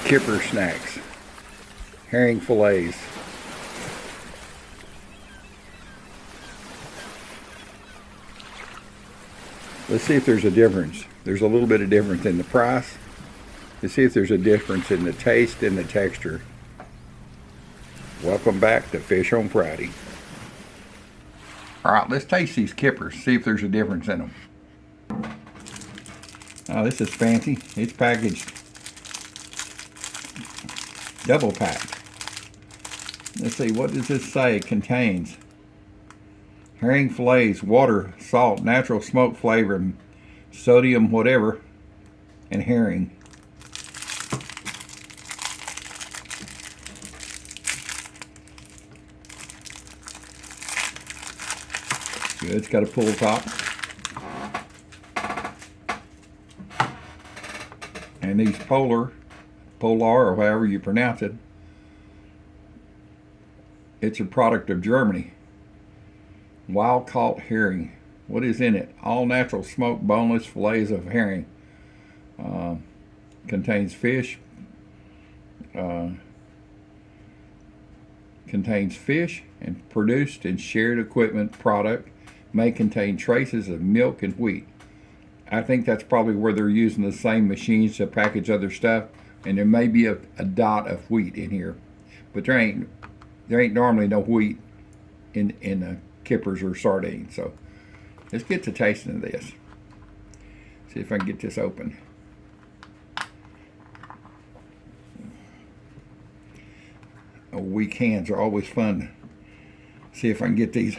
Kipper Snacks, herring fillets. Let's see if there's a difference. There's a little bit of difference in the price. Let's see if there's a difference in the taste and the texture. Welcome back to Fish on Friday. All right, let's taste these kippers, see if there's a difference in them. Oh, this is fancy. It's packaged double packed. Let's see, what does this say it contains? Herring fillets, water, salt, natural smoke flavor, sodium whatever, and herring. Good, it's got a pull top. And these polar, or however you pronounce it, it's a product of Germany. Wild caught herring. What is in it? All natural smoked boneless fillets of herring. Contains fish. Contains fish and produced in shared equipment product. May contain traces of milk and wheat. I think that's probably where they're using the same machines to package other stuff, and there may be a dot of wheat in here, but there ain't normally no wheat in kippers or sardines. So let's get to tasting of this. See if I can get this open. Weak hands are always fun. See if I can get these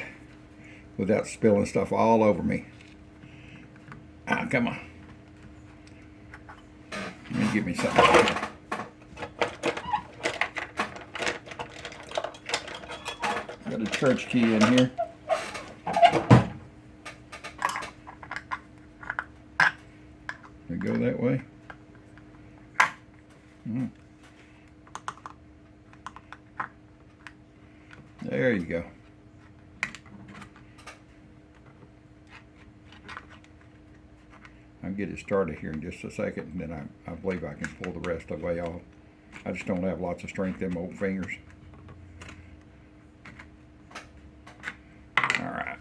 without spilling stuff all over me. Ah, come on. Let me give me something. Got a church key in here. We go that way. There you go. I'll get it started here in just a second, and then I believe I can pull the rest of the way off. I just don't have lots of strength in my old fingers. All right.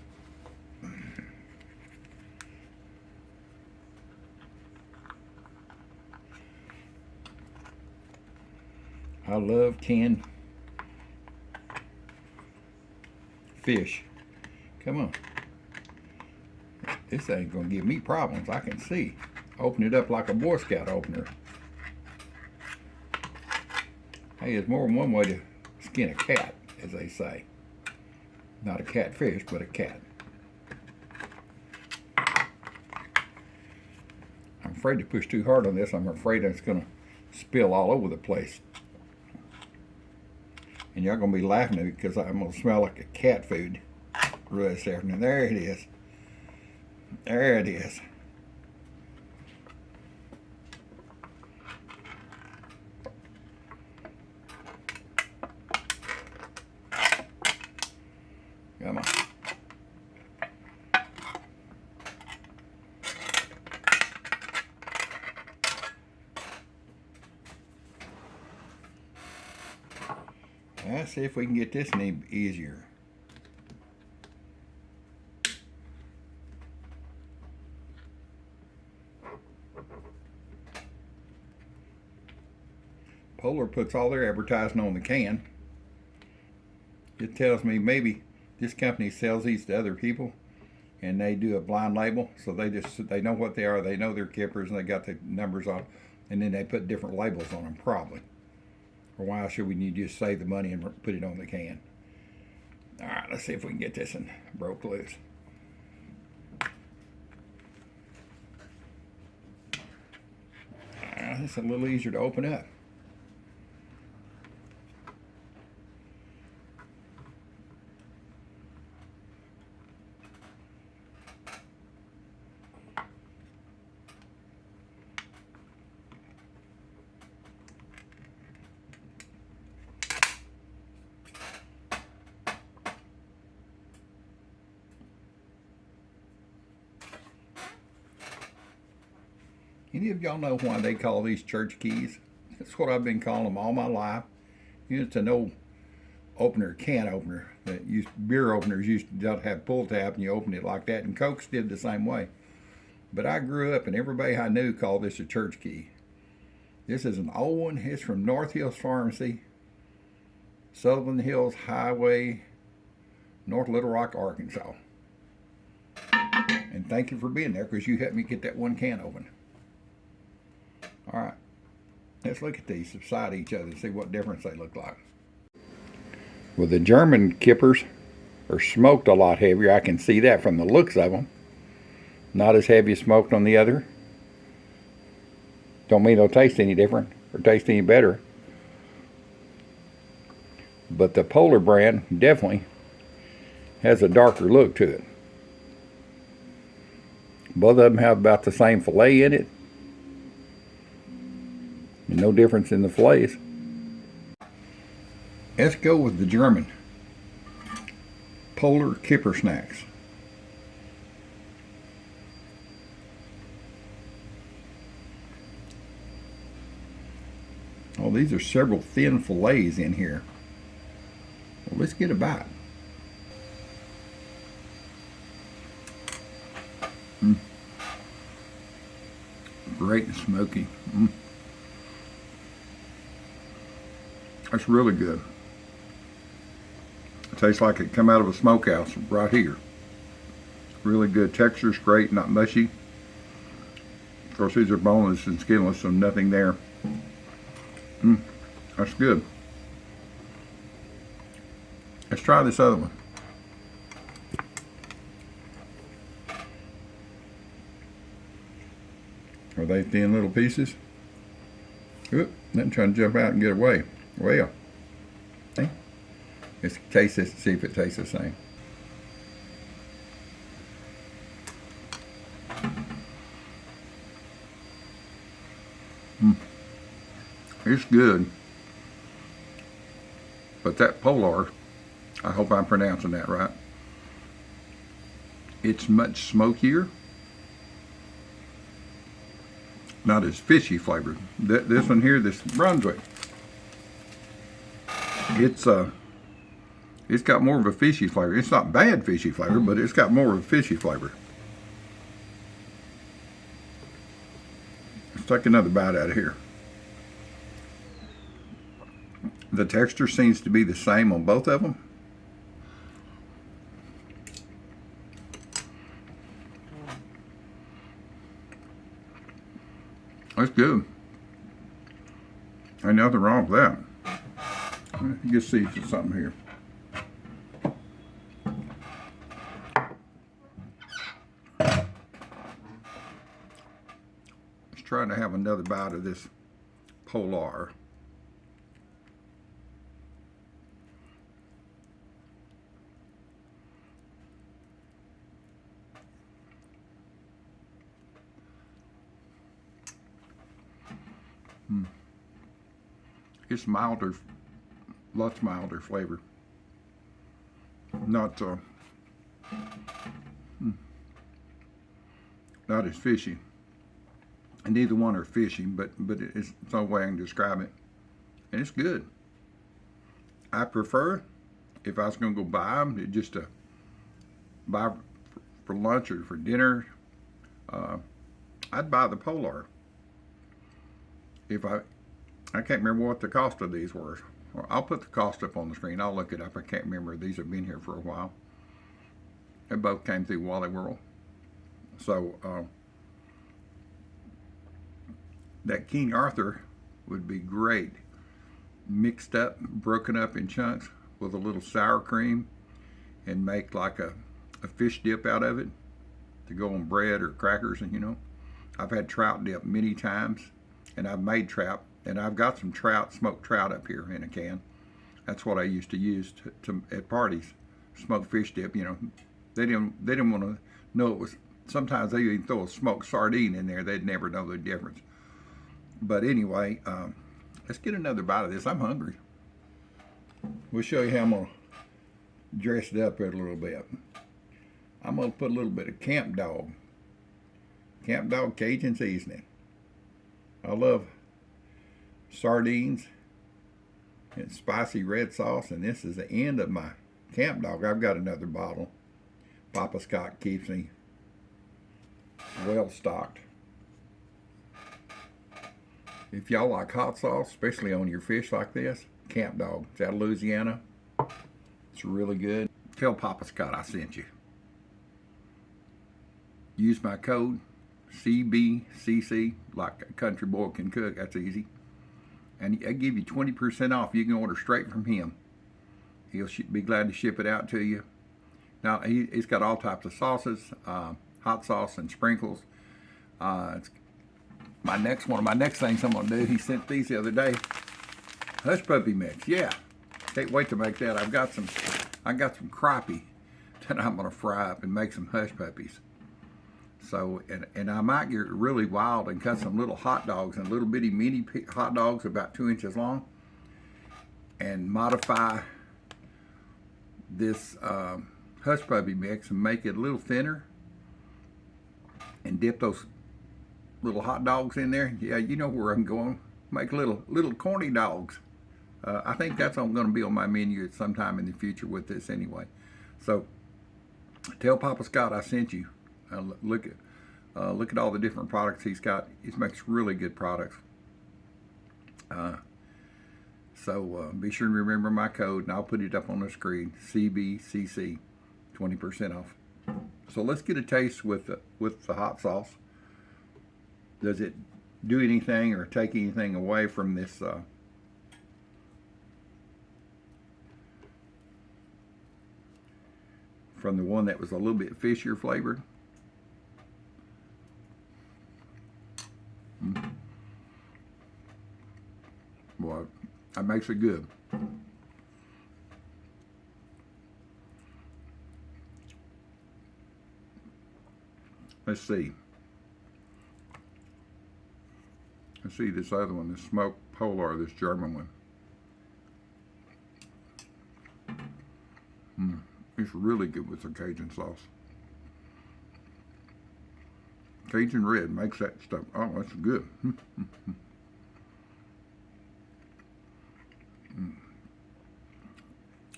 I love canned fish. Come on. This ain't gonna give me problems, I can see. Open it up like a Boy Scout opener. Hey, there's more than one way to skin a cat, as they say. Not a catfish, but a cat. I'm afraid to push too hard on this. I'm afraid it's gonna spill all over the place. And y'all gonna be laughing at me because I'm gonna smell like a cat food this afternoon. There it is. There it is. Come on. Let's see if we can get this any easier. Polar puts all their advertising on the can. It tells me maybe this company sells these to other people and they do a blind label, so they know what they are, they know they're kippers, and they got the numbers on, and then they put different labels on them probably. Or why should we need to just save the money and put it on the can? All right, let's see if we can get this one broke loose. It's a little easier to open up. Any of y'all know why they call these church keys? That's what I've been calling them all my life. It's an old opener, can opener. That used beer openers used to have pull tab, and you open it like that. And Cokes did the same way. But I grew up, and everybody I knew called this a church key. This is an old one. It's from North Hills Pharmacy, Sullivan Hills Highway, North Little Rock, Arkansas. And thank you for being there, because you helped me get that one can open. All right, let's look at these beside each other and see what difference they look like. Well, the German Kippers are smoked a lot heavier. I can see that from the looks of them. Not as heavy smoked on the other. Don't mean they'll taste any different or taste any better. But the Polar brand definitely has a darker look to it. Both of them have about the same fillet in it. And no difference in the fillets. Let's go with the German Polar Kipper Snacks. Oh, these are several thin fillets in here. Well, let's get a bite. Great and smoky. That's really good. It tastes like it come out of a smokehouse right here. Really good. Texture's great, not mushy. Of course, these are boneless and skinless, so nothing there. That's good. Let's try this other one. Are they thin little pieces? Oop, I'm trying to jump out and get away. Well, hey, let's taste this and see if it tastes the same. It's good. But that Polar, I hope I'm pronouncing that right, it's much smokier. Not as fishy flavored. This one here, this Brunswick, it's got more of a fishy flavor. It's not bad fishy flavor, but it's got more of a fishy flavor. Let's take another bite out of here. The texture seems to be the same on both of them. That's good. Ain't nothing wrong with that. Let's see if there's something here. Let's try to have another bite of this Polar. It's milder, lots milder flavor. Not not as fishy. And neither one are fishy, but it's no way I can describe it. And it's good. I prefer, if I was going to go buy them, just to buy for lunch or for dinner, I'd buy the Polar. If I can't remember what the cost of these were. I'll put the cost up on the screen. I'll look it up. I can't remember. These have been here for a while. They both came through Wally World. So that King Arthur would be great. Mixed up, broken up in chunks with a little sour cream, and make like a fish dip out of it to go on bread or crackers. And you know, I've had trout dip many times, and I've made trout. And I've got some trout, smoked trout up here in a can. That's what I used to use to at parties. Smoked fish dip, you know. They didn't want to know it was. Sometimes they even throw a smoked sardine in there. They'd never know the difference. But anyway, let's get another bite of this. I'm hungry. We'll show you how I'm gonna dress it up here a little bit. I'm gonna put a little bit of Camp Dog Cajun seasoning. I love sardines and spicy red sauce, and this is the end of my camp dog. I've got another bottle. Papa Scott keeps me well stocked. If y'all like hot sauce, especially on your fish like this, Camp Dog. It's out of Louisiana. It's really good. Tell Papa Scott I sent you. Use my code CBCC, like a country boy can cook. That's easy. And I give you 20% off. You can order straight from him. He'll be glad to ship it out to you. Now, he's got all types of sauces, hot sauce and sprinkles. It's one of my next things I'm going to do. He sent these the other day. Hush puppy mix. Yeah. Can't wait to make that. I got some crappie that I'm going to fry up and make some hush puppies. So, and I might get really wild and cut some little hot dogs and little bitty mini hot dogs about 2 inches long and modify this hush puppy mix and make it a little thinner and dip those little hot dogs in there. Yeah, you know where I'm going. Make little corny dogs. I think that's going to be on my menu at some time in the future with this anyway. So tell Papa Scott I sent you. Look at all the different products he's got. He makes really good products. So be sure to remember my code, and I'll put it up on the screen. CBCC, 20% off. So let's get a taste with the hot sauce. Does it do anything or take anything away from this? From the one that was a little bit fishier flavored. Boy, that makes it good. Let's see. Let's see this other one, this smoked polar, this German one. It's really good with the Cajun sauce. Cajun red makes that stuff. Oh, that's good.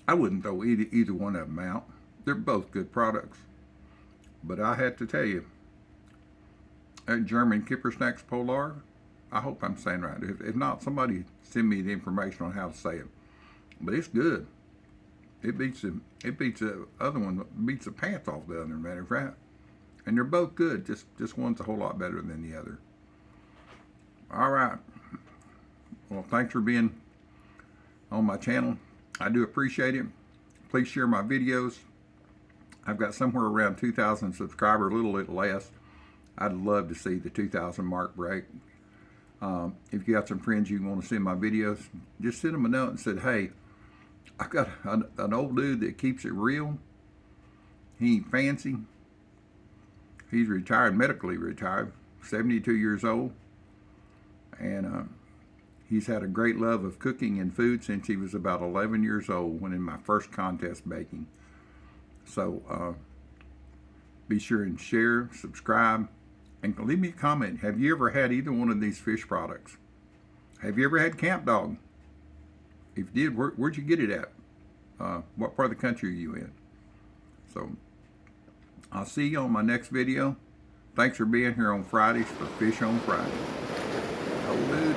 I wouldn't throw either one of them out. They're both good products. But I have to tell you, that German Kipper Snacks Polar, I hope I'm saying right. If not, somebody send me the information on how to say it. But it's good. It beats the other one, beats the pants off the other, matter of fact. And they're both good. Just one's a whole lot better than the other. All right. Well, thanks for being on my channel. I do appreciate it. Please share my videos. I've got somewhere around 2,000 subscribers, a little less. I'd love to see the 2,000 mark break. If you got some friends you want to send my videos, just send them a note and say, hey, I've got an old dude that keeps it real. He ain't fancy. He's retired, medically retired, 72 years old. And he's had a great love of cooking and food since he was about 11 years old when in my first contest baking. So be sure and share, subscribe, and leave me a comment. Have you ever had either one of these fish products? Have you ever had Camp Dog? If you did, where'd you get it at? What part of the country are you in? So I'll see you on my next video. Thanks for being here on Fridays for Fish on Friday. Old dude,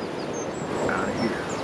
out of here.